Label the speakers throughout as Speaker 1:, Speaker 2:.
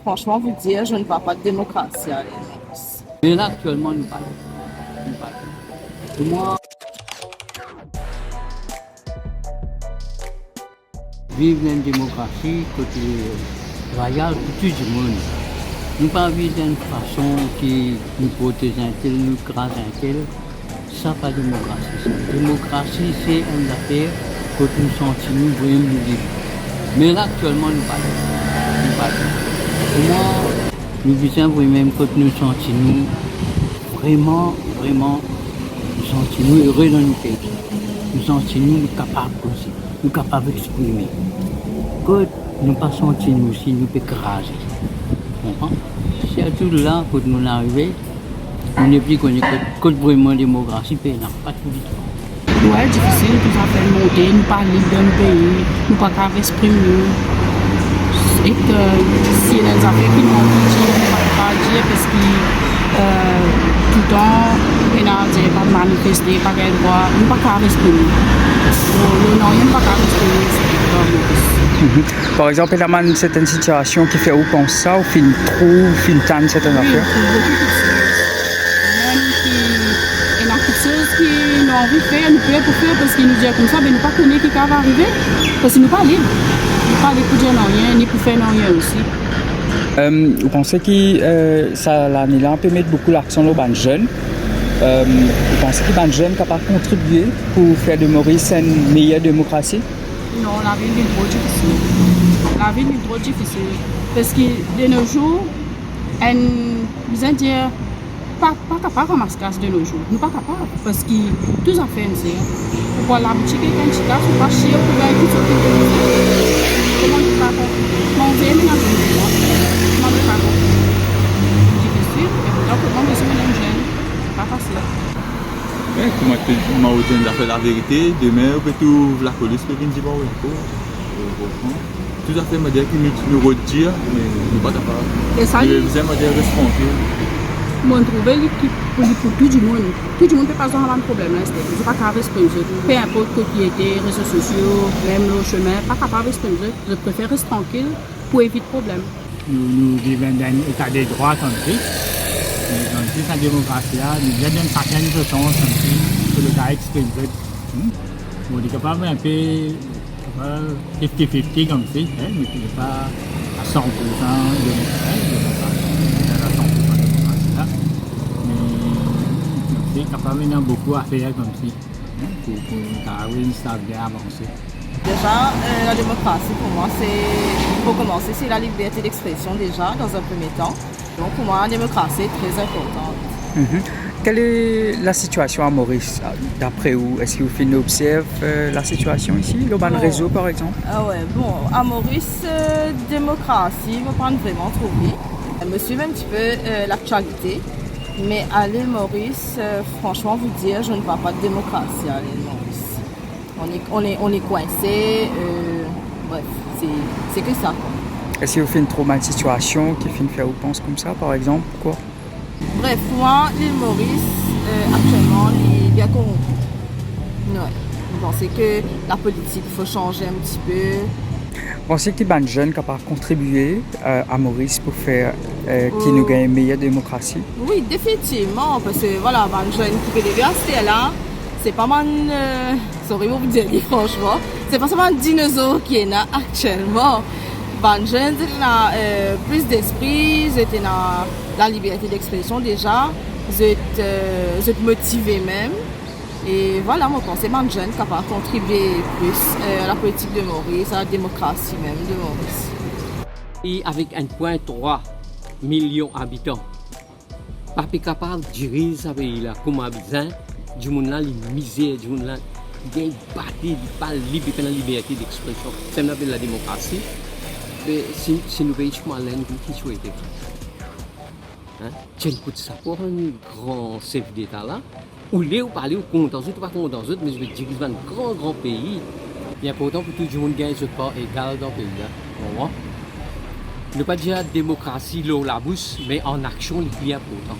Speaker 1: franchement vous dire, je ne vois pas de démocratie à l'île Maurice.
Speaker 2: Mais là, actuellement, nous parlons. Pour moi, vivre une démocratie côté royal pour tout le monde. Nous pas vivre d'une façon qui nous protège un tel, nous crase un tel. Ça pas démocratie. Ça. Démocratie, c'est une affaire que nous sentons vraiment libres. Mais là, actuellement, nous parlons. Pour moi, nous visons vraiment que nous sentons vraiment, nous sentons heureux dans nos pays. Nous sentons capables aussi, nous capables d'exprimer. Que nous ne pas sentir nous aussi, nous pouvons craser. C'est tout là que nous arrivons. On n'est plus connu que vraiment la démocratie, mais non, pas tout du tout.
Speaker 3: Ouais, difficile, tout à fait monter, nous pas libre d'un pays, nous pas qu'à exprimer. Et que si les affaires qui n'ont pas dire parce que tout le temps, on a dit pas manifester, pas qu'à droit, nous pas qu'à exprimer. Nous n'avons pas qu'à exprimer.
Speaker 4: Par exemple, il y a une certaine situation qui fait où pense ça, ou film trop, ou film tan certaines affaires.
Speaker 3: Même qui a quelque chose qui nous envie de faire, nous pouvons faire parce qu'ils nous disent comme ça, mais nous pas connaître qui va arriver, parce que nous pas libres. Nous pas libres pour dire non rien, ni pour faire non rien aussi.
Speaker 4: Vous pensez que ça l'année-là peut mettre beaucoup l'accent sur les jeunes? Vous pensez que les jeunes sont capables de contribuer pour faire de Maurice une meilleure démocratie?
Speaker 3: Non, la vie est trop difficile. La vie est trop difficile. Parce que de nos jours, vous allez dire, pas capable de ramasser de nos jours. Nous pas capables. Parce que tout ça fait une série. Pour la boutique, quand tu as, faut pas chier, pour gagner tout ce que tu veux. Comment tu vas faire? Manger, mais dans une vie. Comment tu vas faire? Difficile. Et pourtant, pour moi, je suis un jeune. Pas facile.
Speaker 5: Comment tu m'as fait la vérité, demain, la police peut venir dire oui. Tout à fait, modèle qui nous retire, mais nous ne sommes pas capables.
Speaker 3: Et ça,
Speaker 5: nous sommes responsables.
Speaker 3: Moi, je trouve que pour tout le monde ne peut pas avoir un problème. Je ne suis pas capable d'exprimer. Peu importe que qui était, réseaux sociaux, même le chemin, pas capable d'exprimer. Je préfère rester tranquille pour éviter le problème.
Speaker 6: Nous vivons dans un état de droit country. Dans cette démocratie-là, nous vivons d'une certaine façon que le gars exprime. On est capable un peu 50-50 comme ça, mais ce n'est pas à 100% démocratie. Mais c'est capable d'avoir beaucoup à faire comme ça pour qu'Arwin ça bien avancer.
Speaker 1: Déjà, la démocratie pour moi, pour commencer, c'est la liberté d'expression déjà dans un premier temps. Donc pour moi, la démocratie est très importante.
Speaker 4: Quelle est la situation à Maurice, d'après vous? Est-ce que vous observez la situation ici, le ban réseau par exemple?
Speaker 1: À Maurice, démocratie, je me prends vraiment trop vite. Je me suis un petit peu l'actualité. Mais à l'île Maurice, franchement vous dire, je ne vois pas de démocratie à l'île Maurice. On est coincé, bref, c'est que ça.
Speaker 4: Est-ce que vous faites trop mal de situation qui fait une faire ou pense comme ça, par exemple? Pourquoi?
Speaker 1: Bref, pour moi, l'île Maurice, actuellement, il est bien corrompu. Ouais. Vous pensez que la politique, il faut changer un petit peu.
Speaker 4: Vous pensez que les jeunes sont capables de contribuer à Maurice pour faire qu'il nous gagne une meilleure démocratie?
Speaker 1: Oui, définitivement, parce que voilà, les jeunes qui peuvent rester là, c'est pas mal, sorry pour vous dire franchement, c'est pas seulement un dinosaure qui est là actuellement. Les jeunes ont plus d'esprit, ils ont la liberté d'expression déjà, ils sont motivés même. Et voilà, moi, je pense que les jeunes sont capables de contribuer plus à la politique de Maurice, à la démocratie même de Maurice.
Speaker 2: Et avec 1,3 million d'habitants, pas capable de diriger ce pays-là comme habitant, du monde là, la misère, du monde là, il bâti, pas libre, la liberté d'expression. C'est la démocratie. Mais si nous voyons mal, qui souhaite tu as un coup de ça pour un grand chef d'État là. Ou les ou parler ou contre autres, pas contre autres, mais je veux dire dans un grand pays. Il est important pour tout le monde gagne ce pas égal dans le pays là. Ne pas dire démocratie la bouche, mais en action le plus important.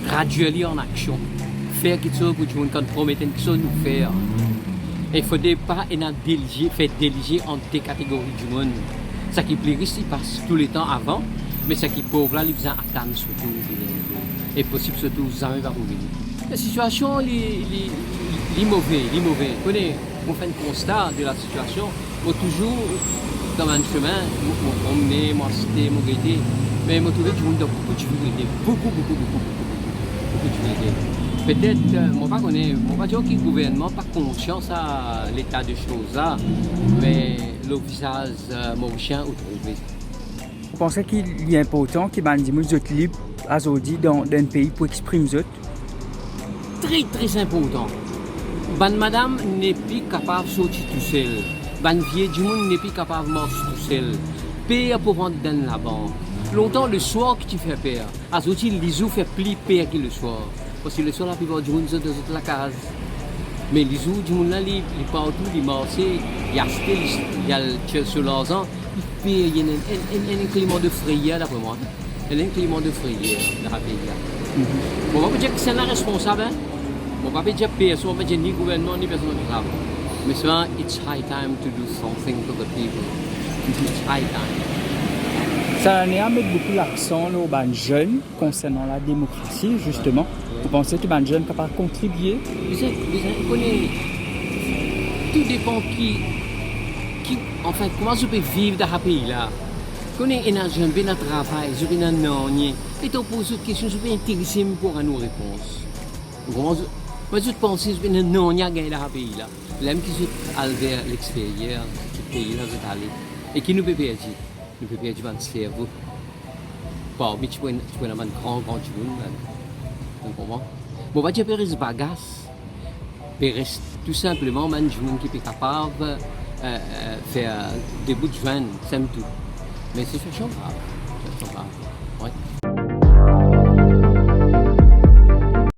Speaker 2: Graduellement en action. Faire quelque chose pour tout le monde quand promettre quelque chose nous faire. Il ne faudrait pas faire déléguer entre des catégories du monde.
Speaker 7: Ça qui plaît, il passe tout le temps avant, mais ça qui pauvre là, il vient attendre surtout. Et possible surtout, jamais va revenir. La situation, est mauvaise. On fait un constat de la situation, on toujours dans un chemin, on met, moi cité, mon gaieté, mais on trouve que je beaucoup de difficultés, beaucoup de difficultés. Peut-être, moi pas dire que le gouvernement n'a pas conscience à l'état des choses là, mais le visage mauricien est trouvé.
Speaker 4: Vous pensez qu'il est important que les gens soient libres aujourd'hui dans un pays pour exprimer eux?
Speaker 7: Très très important. Ban madame n'est plus capable de sortir tout seul. Ban vieux du monde n'est plus capable de marcher tout seul. Père pour rentrer dans la banque. Longtemps le soir que tu fais père. Aujourd'hui les jours fait plus père que le soir. Parce que le soir la plupart du monde sont dans la case. Mais les jours du monde là, les partout, les marchés, il y a acheté, il y a le sur l'argent, il y a un climat de frayeur d'après moi. Il y a un climat de frayeur dans le pays. On va pas dire que c'est un responsable. On va pas dire personne, on va pas dire ni gouvernement ni personne responsable. Mais souvent, it's high time to do something for the people. It's high time.
Speaker 4: Ça a mis beaucoup l'accent aux jeunes concernant la démocratie, justement. Vous pensez que les jeunes sont capables de contribuer?
Speaker 7: Vous connaissez, tout dépend en fait, comment je peux vivre dans ce pays-là. Quand on est un jeune, bien un travail, je vais un non-nier. Et tu poses cette question, je vais intéresser pour nos réponses. Moi, je pense que je vais un non-nier dans ce pays-là. L'homme qui est vers l'extérieur, ce pays-là, je aller. Et qui nous peut perdre? Nous peut perdre notre cerveau. Bon, mais tu peux avoir un grand monde. Vous comprenez? Bon, va dire que c'est bagasse. C'est tout simplement un monde qui est capable de faire des bouts de joindre, c'est tout. Mais c'est grave.